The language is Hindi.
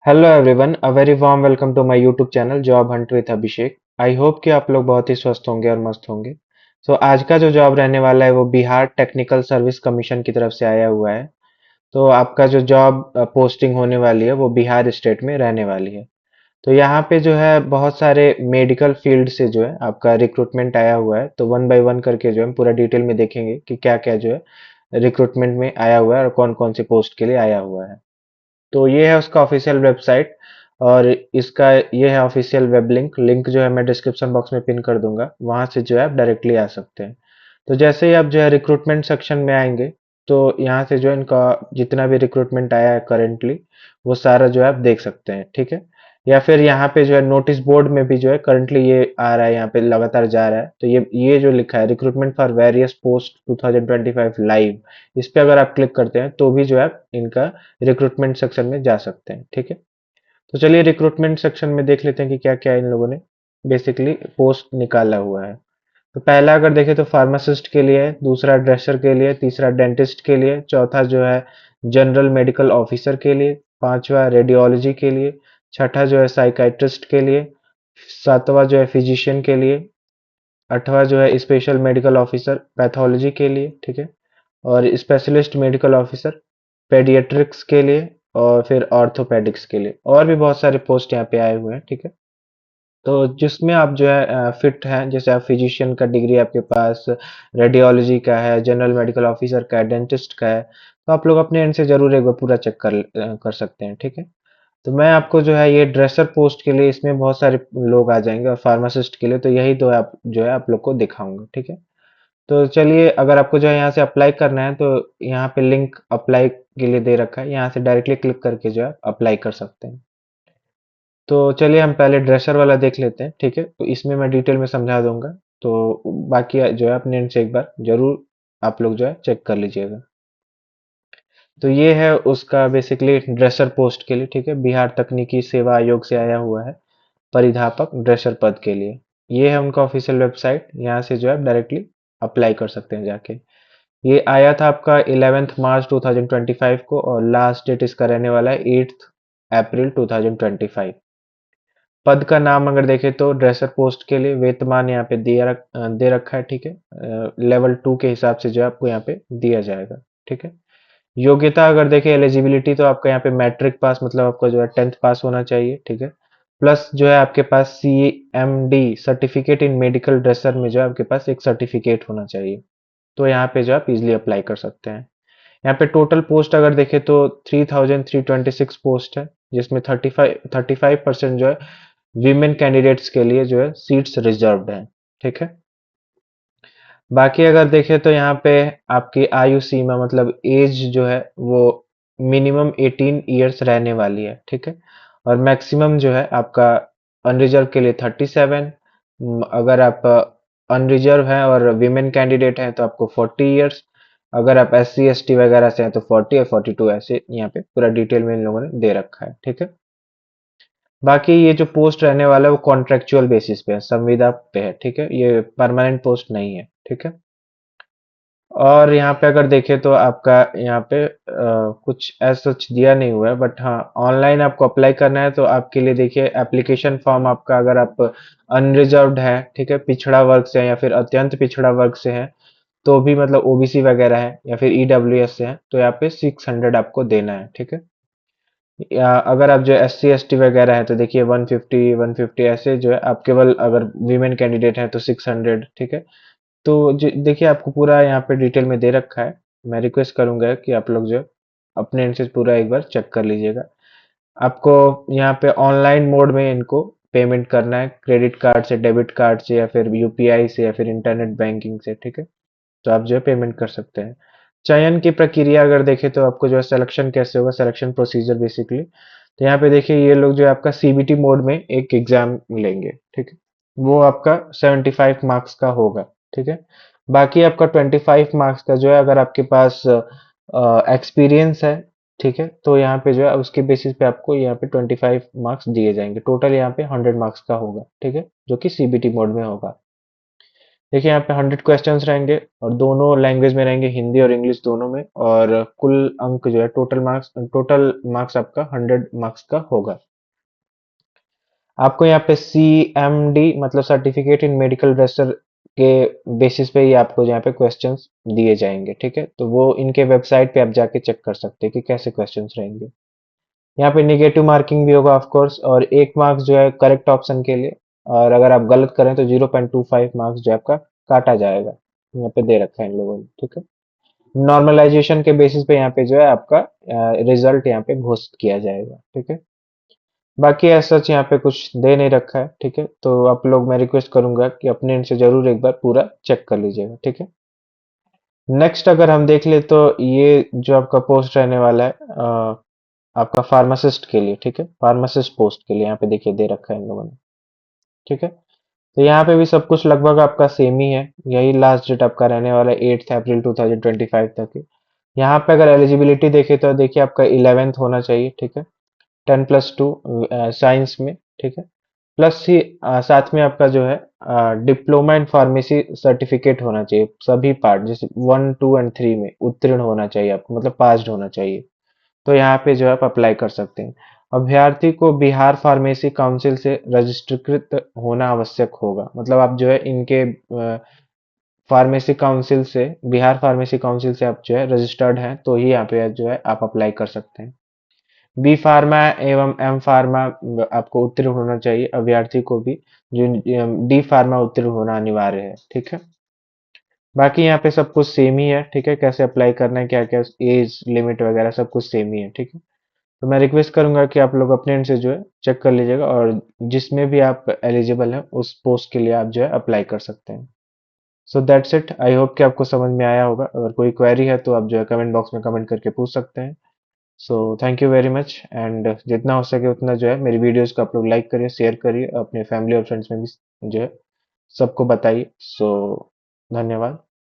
Hello everyone, a very warm welcome to my YouTube channel job hunt with Abhishek. I hope कि आप लोग बहुत ही स्वस्थ होंगे और मस्त होंगे। तो आज का जो जॉब रहने वाला है वो बिहार टेक्निकल सर्विस कमीशन की तरफ से आया हुआ है। तो आपका जो जॉब पोस्टिंग होने वाली है वो बिहार स्टेट में रहने वाली है। तो यहाँ पे जो है बहुत सारे मेडिकल फील्ड से जो है आपका रिक्रूटमेंट आया हुआ है। तो वन बाय वन करके जो है हम पूरा डिटेल में देखेंगे कि क्या क्या जो है रिक्रूटमेंट में आया हुआ है और कौन कौन सी पोस्ट के लिए आया हुआ है। तो ये है उसका ऑफिशियल वेबसाइट और इसका ये है ऑफिशियल वेब लिंक लिंक जो है मैं डिस्क्रिप्शन बॉक्स में पिन कर दूंगा, वहां से जो है आप डायरेक्टली आ सकते हैं। तो जैसे ही आप जो है रिक्रूटमेंट सेक्शन में आएंगे तो यहाँ से जो है इनका जितना भी रिक्रूटमेंट आया है करेंटली वो सारा जो है आप देख सकते हैं, ठीक है। या फिर यहाँ पे जो है नोटिस बोर्ड में भी जो है करंटली ये आ रहा है, यहाँ पे लगातार जा रहा है। तो ये जो लिखा है recruitment for various post 2025 live, इस पे अगर आप क्लिक करते हैं तो भी जो है आप इनका रिक्रूटमेंट सेक्शन में जा सकते हैं, ठीक है। तो चलिए रिक्रूटमेंट सेक्शन में देख लेते हैं कि क्या क्या इन लोगों ने बेसिकली पोस्ट निकाला हुआ है। तो पहला अगर देखें तो फार्मासिस्ट के लिए है, दूसरा ड्रेसर के लिए, तीसरा डेंटिस्ट के लिए, चौथा जो है जनरल मेडिकल ऑफिसर के लिए, पांचवा रेडियोलॉजी के लिए, छठा जो है साइकाइट्रिस्ट के लिए, सातवां जो है फिजिशियन के लिए, आठवां जो है स्पेशल मेडिकल ऑफिसर पैथोलॉजी के लिए, ठीक है। और स्पेशलिस्ट मेडिकल ऑफिसर पेडियाट्रिक्स के लिए, और फिर ऑर्थोपेडिक्स के लिए, और भी बहुत सारे पोस्ट यहाँ पे आए हुए हैं, ठीक है। तो जिसमें आप जो है फिट हैं, जैसे आप फिजिशियन का डिग्री आपके पास, रेडियोलॉजी का है, जनरल मेडिकल ऑफिसर का है, डेंटिस्ट का है, तो आप लोग अपने एंड से जरूर एक बार पूरा चेक कर सकते हैं, ठीक है। तो मैं आपको जो है ये ड्रेसर पोस्ट के लिए इसमें बहुत सारे लोग आ जाएंगे और फार्मासिस्ट के लिए तो यही दो आप जो है आप लोग को दिखाऊंगा, ठीक है। तो चलिए अगर आपको जो है यहाँ से अप्लाई करना है तो यहाँ पे लिंक अप्लाई के लिए दे रखा है, यहाँ से डायरेक्टली क्लिक करके जो है अप्लाई कर सकते हैं। तो चलिए हम पहले ड्रेसर वाला देख लेते हैं, ठीक है। तो इसमें मैं डिटेल में समझा दूंगा। तो बाकी जो है अपने end से एक बार जरूर आप लोग जो है चेक कर लीजिएगा। तो ये है उसका बेसिकली ड्रेसर पोस्ट के लिए, ठीक है। बिहार तकनीकी सेवा आयोग से आया हुआ है परिधापक ड्रेसर पद के लिए। ये है उनका ऑफिशियल वेबसाइट, यहाँ से जो है डायरेक्टली अप्लाई कर सकते हैं जाके। ये आया था आपका 11 मार्च 2025 को और लास्ट डेट इसका रहने वाला है 8 अप्रैल 2025। पद का नाम अगर देखें तो ड्रेसर पोस्ट के लिए वेतमान यहाँ पे दे रखा है, ठीक है। लेवल 2 के हिसाब से जो है आपको यहाँ पे दिया जाएगा, ठीक है। योग्यता अगर देखें एलिजिबिलिटी तो आपका यहाँ पे मैट्रिक पास मतलब आपका जो है 10th पास होना चाहिए, ठीक है। प्लस जो है आपके पास CMD certificate in medical dresser में जो है आपके पास एक सर्टिफिकेट होना चाहिए। तो यहाँ पे जो आप इजिली अप्लाई कर सकते हैं। यहाँ पे टोटल पोस्ट अगर देखें तो 3326 पोस्ट है, जिसमें 35% जो है वीमेन कैंडिडेट्स के लिए जो है सीट्स रिजर्व्ड हैं, ठीक है। बाकी अगर देखें तो यहाँ पे आपकी आयु सीमा मतलब एज जो है वो मिनिमम 18 ईयर्स रहने वाली है, ठीक है। और मैक्सिमम जो है आपका अनरिजर्व के लिए 37। अगर आप अनरिजर्व हैं और विमेन कैंडिडेट हैं तो आपको 40 ईयर्स। अगर आप SC ST वगैरह से हैं तो 40 और 42 ऐसे यहाँ पे पूरा डिटेल में इन लोगों ने दे रखा है, ठीक है। बाकी ये जो पोस्ट रहने वाला है वो कॉन्ट्रेक्चुअल बेसिस पे है, संविदा पे है, ठीक है। ये परमानेंट पोस्ट नहीं है, ठीक है। और यहाँ पे अगर देखें तो आपका यहाँ पे कुछ ऐसा सच दिया नहीं हुआ है, बट हाँ ऑनलाइन आपको अप्लाई करना है तो आपके लिए देखिए एप्लीकेशन फॉर्म आपका अगर आप अनरिजर्व्ड है, ठीक है, पिछड़ा वर्ग से है या फिर अत्यंत पिछड़ा वर्ग से है तो भी मतलब OBC वगैरह है या फिर EWS से है तो यहाँ पे 600 आपको देना है, ठीक है। या अगर आप जो SC ST वगैरह है तो देखिए 150 ऐसे जो है आप केवल अगर वीमेन कैंडिडेट हैं तो 600, ठीक है। तो देखिए आपको पूरा यहाँ पे डिटेल में दे रखा है। मैं रिक्वेस्ट करूंगा कि आप लोग जो अपने एंड से पूरा एक बार चेक कर लीजिएगा। आपको यहाँ पे ऑनलाइन मोड में इनको पेमेंट करना है, क्रेडिट कार्ड से, डेबिट कार्ड से, या फिर UPI से, या फिर इंटरनेट बैंकिंग से, ठीक है। तो आप जो है पेमेंट कर सकते हैं। चयन की प्रक्रिया अगर देखें तो आपको जो है सिलेक्शन कैसे होगा, सिलेक्शन प्रोसीजर बेसिकली। तो यहाँ पे देखिए ये लोग जो है आपका CBT मोड में एक एग्जाम लेंगे, ठीक है। वो आपका 75 मार्क्स का होगा, ठीक है। बाकी आपका 25 मार्क्स का जो है अगर आपके पास एक्सपीरियंस है, ठीक है, तो यहाँ पे जो है उसके बेसिस पे आपको यहाँ पे 25 मार्क्स दिए जाएंगे। टोटल यहाँ पे 100 मार्क्स का होगा, ठीक है, जो कि CBT मोड में होगा। देखिए यहाँ पे 100 क्वेश्चंस रहेंगे और दोनों लैंग्वेज में रहेंगे, हिंदी और इंग्लिश दोनों में, और कुल अंक जो है टोटल मार्क्स आपका 100 मार्क्स का होगा। आपको यहाँ पे CMD मतलब सर्टिफिकेट इन मेडिकल रजिस्टर के बेसिस पे ही आपको यहाँ पे क्वेश्चंस दिए जाएंगे, ठीक है। तो वो इनके वेबसाइट पे आप जाके चेक कर सकते हैं कि कैसे क्वेश्चंस रहेंगे। यहाँ पे निगेटिव मार्किंग भी होगा ऑफ कोर्स, और 1 मार्क्स जो है करेक्ट ऑप्शन के लिए, और अगर आप गलत करें तो 0.25 मार्क्स जो है आपका काटा जाएगा। यहाँ पे दे रखा है इन लोगों ने, ठीक है। नॉर्मलाइजेशन के बेसिस पे यहाँ पे जो है आपका रिजल्ट यहाँ पे घोषित किया जाएगा, ठीक है। बाकी ऐसा सच यहाँ पे कुछ दे नहीं रखा है, ठीक है। तो आप लोग, मैं रिक्वेस्ट करूंगा कि अपने एंड से जरूर एक बार पूरा चेक कर लीजिएगा, ठीक है। नेक्स्ट अगर हम देख ले तो ये जो आपका पोस्ट रहने वाला है आपका फार्मासिस्ट के लिए, ठीक है। फार्मासिस्ट पोस्ट के लिए यहाँ पे देखिए दे रखा है इन लोगों ने, ठीक है। तो यहाँ पे भी सब कुछ लगभग आपका सेम ही है। यही लास्ट डेट आपका रहने वाला है 8 अप्रैल 2025 तक है। यहाँ पे अगर एलिजिबिलिटी देखे तो देखिए आपका 11th होना चाहिए, ठीक है। 10+2 साइंस में, ठीक है। प्लस ही साथ में आपका जो है डिप्लोमा इन फार्मेसी सर्टिफिकेट होना चाहिए, सभी पार्ट जैसे 1, 2 एंड 3 में उत्तीर्ण होना चाहिए आपको, मतलब पास्ड होना चाहिए। तो यहाँ पे जो है आप अप्लाई कर सकते हैं। अभ्यर्थी को बिहार फार्मेसी काउंसिल से रजिस्ट्रीकृत होना आवश्यक होगा, मतलब आप जो है इनके फार्मेसी काउंसिल से, बिहार फार्मेसी काउंसिल से आप जो है रजिस्टर्ड हैं, तो ही यहाँ पे जो है आप अप्लाई कर सकते हैं। बी फार्मा एवं एम फार्मा आपको उत्तीर्ण होना चाहिए अभ्यर्थी को भी, जो डी फार्मा उत्तीर्ण होना अनिवार्य है, ठीक है। बाकी यहाँ पे सब कुछ सेम ही है, ठीक है। कैसे अप्लाई करना है, क्या क्या एज लिमिट वगैरह सब कुछ सेम ही है, ठीक है। तो मैं रिक्वेस्ट करूंगा कि आप लोग अपने एंड से जो है चेक कर लीजिएगा, और जिसमें भी आप एलिजिबल हैं उस पोस्ट के लिए आप जो है अप्लाई कर सकते हैं। So that's it. I hope कि आपको समझ में आया होगा। अगर कोई क्वेरी है तो आप जो है कमेंट बॉक्स में कमेंट करके पूछ सकते हैं। So thank you very much, and जितना हो सके उतना जो है मेरी वीडियोस को आप लोग लाइक करिए, शेयर करिए, अपने फैमिली और फ्रेंड्स में भी जो है सबको बताइए। सो धन्यवाद।